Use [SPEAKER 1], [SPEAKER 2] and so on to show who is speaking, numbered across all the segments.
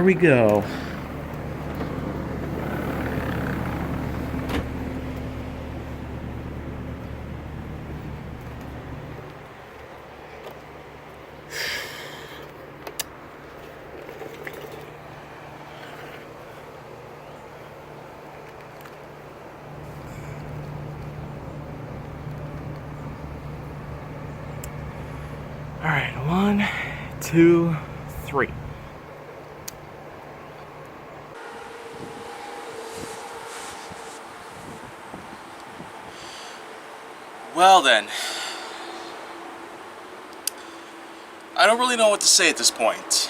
[SPEAKER 1] we go. All right, 1, 2, 3. Well then, I don't really know what to say at this point.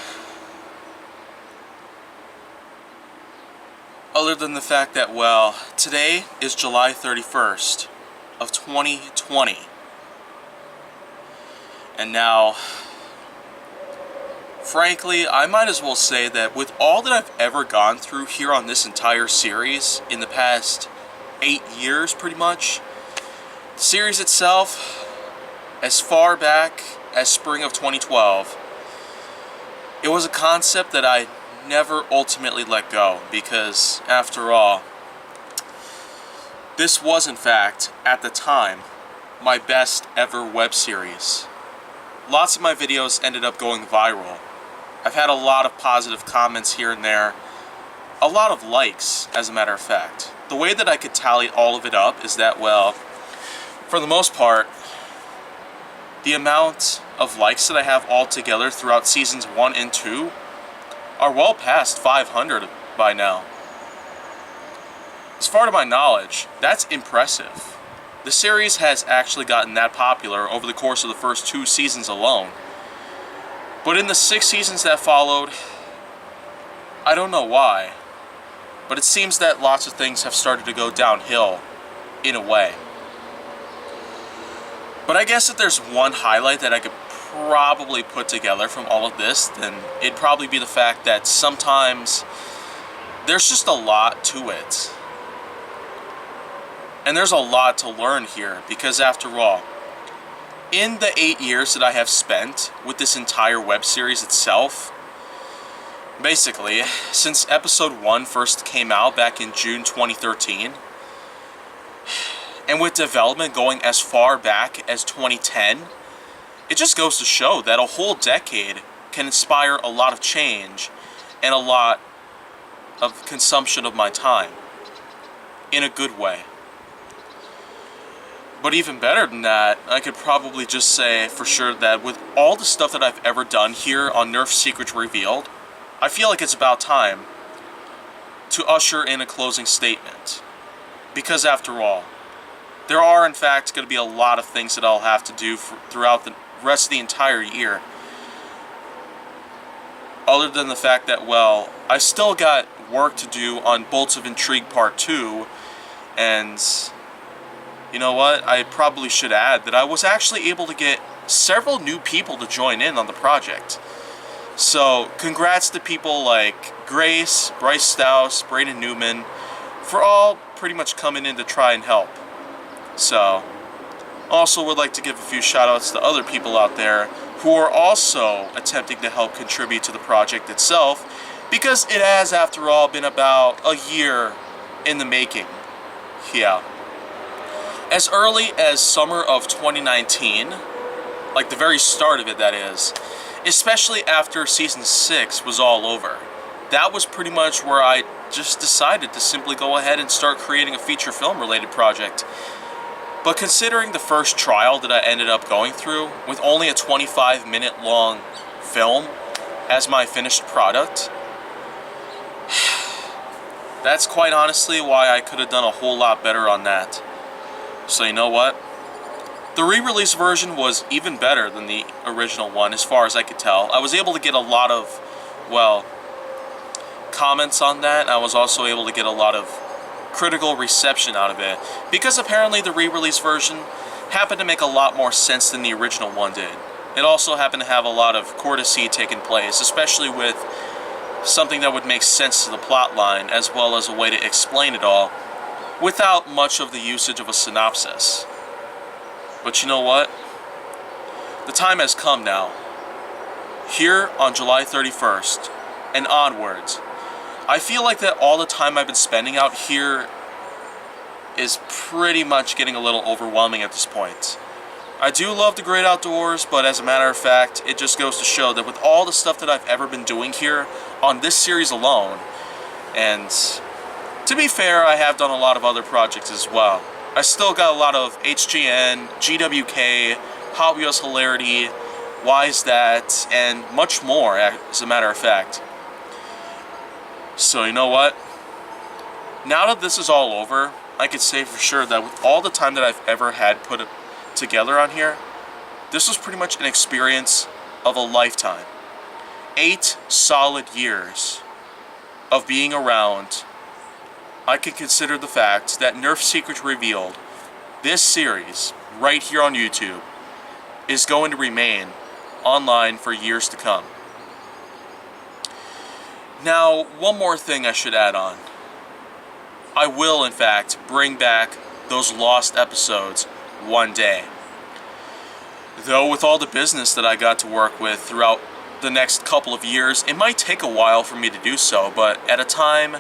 [SPEAKER 1] Other than the fact that, well, today is July 31st of 2020. And now, frankly, I might as well say that with all that I've ever gone through here on this entire series in the past 8 years, pretty much, the series itself, as far back as spring of 2012, it was a concept that I never ultimately let go, because, after all, this was, in fact, at the time, my best ever web series. Lots of my videos ended up going viral. I've had a lot of positive comments here and there. A lot of likes, as a matter of fact. The way that I could tally all of it up is that, well, for the most part, the amount of likes that I have altogether throughout seasons 1 and 2 are well past 500 by now. As far to my knowledge, that's impressive. The series has actually gotten that popular over the course of the first 2 seasons alone. But in the 6 seasons that followed, I don't know why, but it seems that lots of things have started to go downhill, in a way. But I guess if there's one highlight that I could probably put together from all of this, then it'd probably be the fact that sometimes there's just a lot to it. And there's a lot to learn here, because after all, in the 8 years that I have spent with this entire web series itself, basically, since episode 1 first came out back in June 2013, and with development going as far back as 2010, it just goes to show that a whole decade can inspire a lot of change and a lot of consumption of my time, in a good way. But even better than that, I could probably just say for sure that with all the stuff that I've ever done here on Nerf Secrets Revealed, I feel like it's about time to usher in a closing statement. Because after all, there are in fact going to be a lot of things that I'll have to do throughout the rest of the entire year. Other than the fact that, well, I still got work to do on Bolts of Intrigue Part 2, and you know what, I probably should add that I was actually able to get several new people to join in on the project. So, congrats to people like Grace, Bryce Stouse, Brayden Newman, for all pretty much coming in to try and help. So, also would like to give a few shout-outs to other people out there who are also attempting to help contribute to the project itself, because it has, after all, been about a year in the making. Yeah. As early as summer of 2019, like the very start of it, that is, especially after season 6 was all over, that was pretty much where I just decided to simply go ahead and start creating a feature film related project. But considering the first trial that I ended up going through, with only a 25-minute long film as my finished product, that's quite honestly why I could have done a whole lot better on that. So you know what? The re-release version was even better than the original one, as far as I could tell. I was able to get a lot of, well, comments on that. I was also able to get a lot of critical reception out of it, because apparently the re-release version happened to make a lot more sense than the original one did. It also happened to have a lot of courtesy taking place, especially with something that would make sense to the plot line, as well as a way to explain it all, without much of the usage of a synopsis. But you know what? The time has come now. Here on July 31st, and onwards. I feel like that all the time I've been spending out here is pretty much getting a little overwhelming at this point. I do love the great outdoors, but as a matter of fact, it just goes to show that with all the stuff that I've ever been doing here on this series alone, and to be fair, I have done a lot of other projects as well. I still got a lot of HGN, GWK, Hot Wheels Hilarity, Why's That, and much more, as a matter of fact. So you know what? Now that this is all over, I could say for sure that with all the time that I've ever had put together on here, this was pretty much an experience of a lifetime. 8 solid years of being around. I can consider the fact that Nerf Secrets Revealed, this series, right here on YouTube, is going to remain online for years to come. Now, one more thing I should add on. I will, in fact, bring back those lost episodes one day. Though with all the business that I got to work with throughout the next couple of years, it might take a while for me to do so, but at a time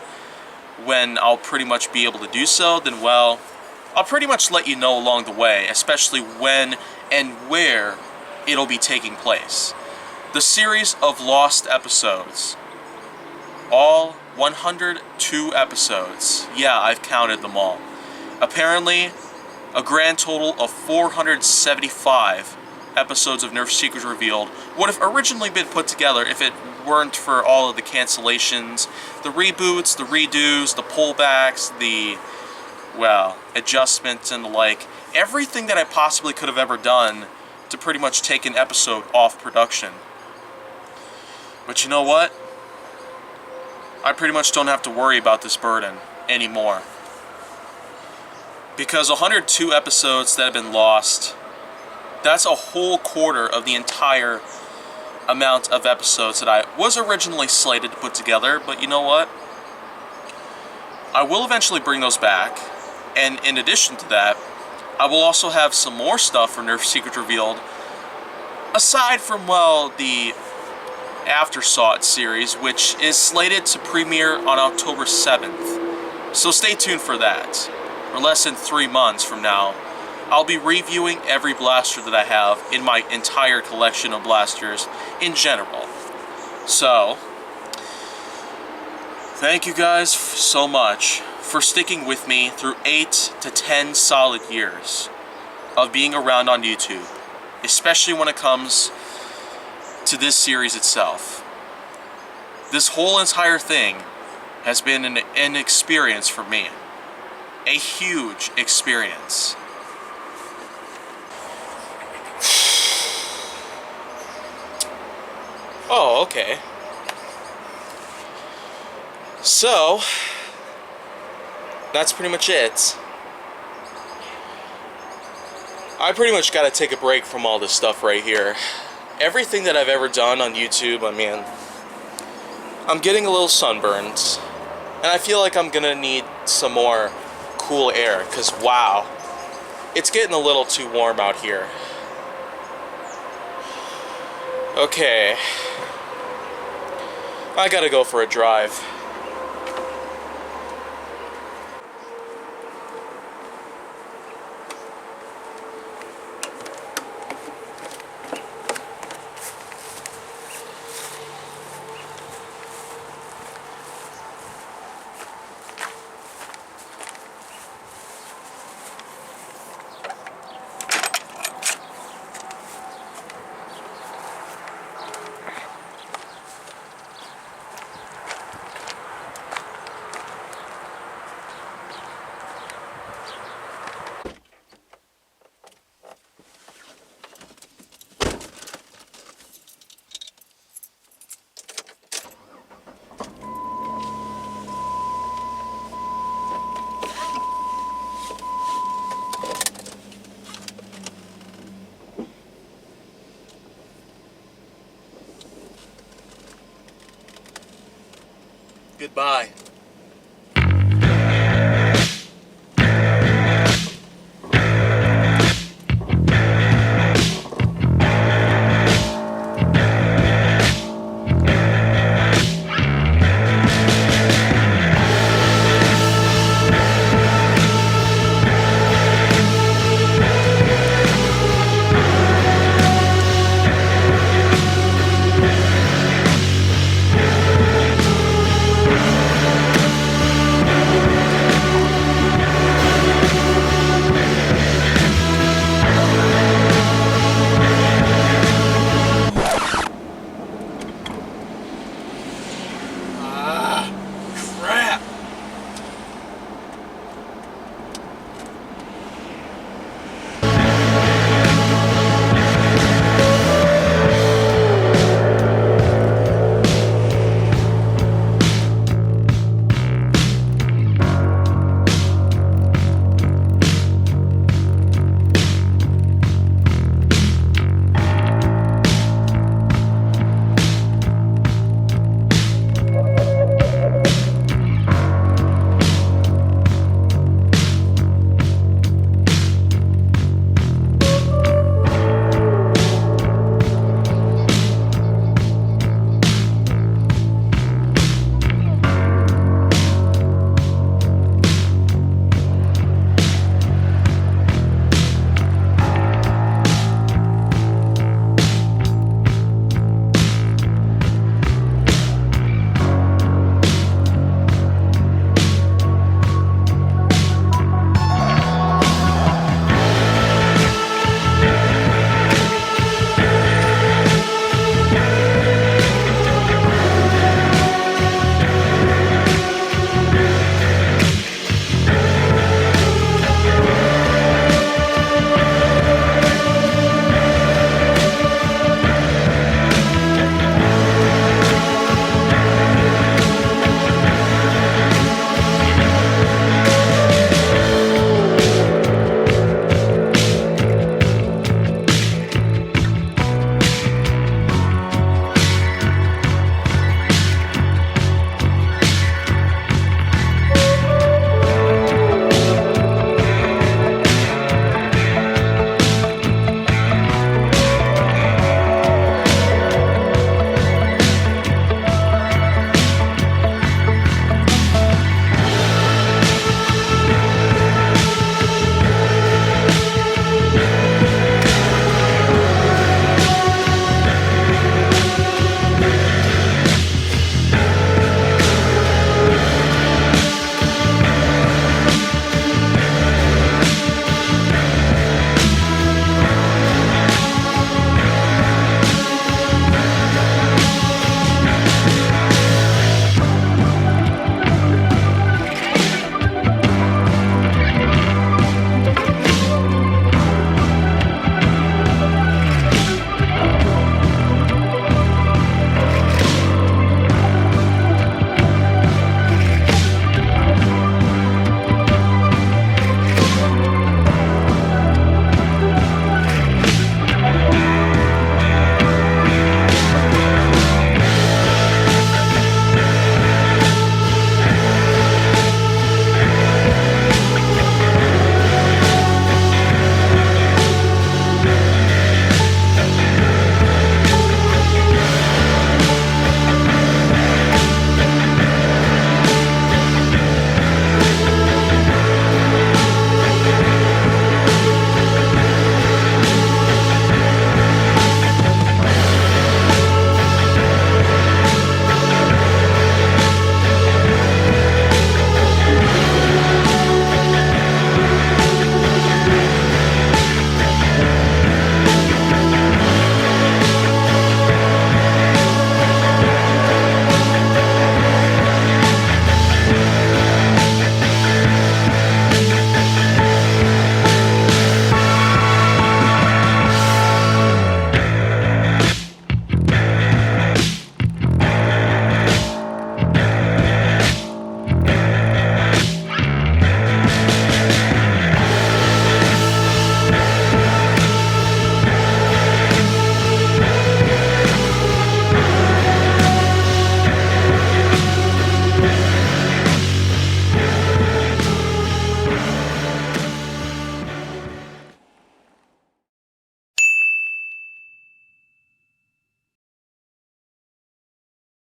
[SPEAKER 1] when I'll pretty much be able to do so, then well, I'll pretty much let you know along the way, especially when and where it'll be taking place. The series of lost episodes, all 102 episodes. Yeah, I've counted them all. Apparently, a grand total of 475 episodes of Nerf Secrets Revealed would have originally been put together if it weren't for all of the cancellations, the reboots, the redos, the pullbacks, the, well, adjustments and the like. Everything that I possibly could have ever done to pretty much take an episode off production. But you know what? I pretty much don't have to worry about this burden anymore. Because 102 episodes that have been lost, that's a whole quarter of the entire amount of episodes that I was originally slated to put together. But you know what? I will eventually bring those back. And in addition to that, I will also have some more stuff for Nerf Secrets Revealed. Aside from, well, the Aftersought series, which is slated to premiere on October 7th. So stay tuned for that. Or less than 3 months from now, I'll be reviewing every blaster that I have in my entire collection of blasters in general. So, thank you guys so much for sticking with me through 8 to 10 solid years of being around on YouTube, especially when it comes to this series itself. This whole entire thing has been an experience for me. A huge experience. Oh, okay. So, that's pretty much it. I pretty much gotta take a break from all this stuff right here. Everything that I've ever done on YouTube, I mean, I'm getting a little sunburned. And I feel like I'm gonna need some more cool air, because wow, it's getting a little too warm out here. Okay, I gotta go for a drive. Goodbye.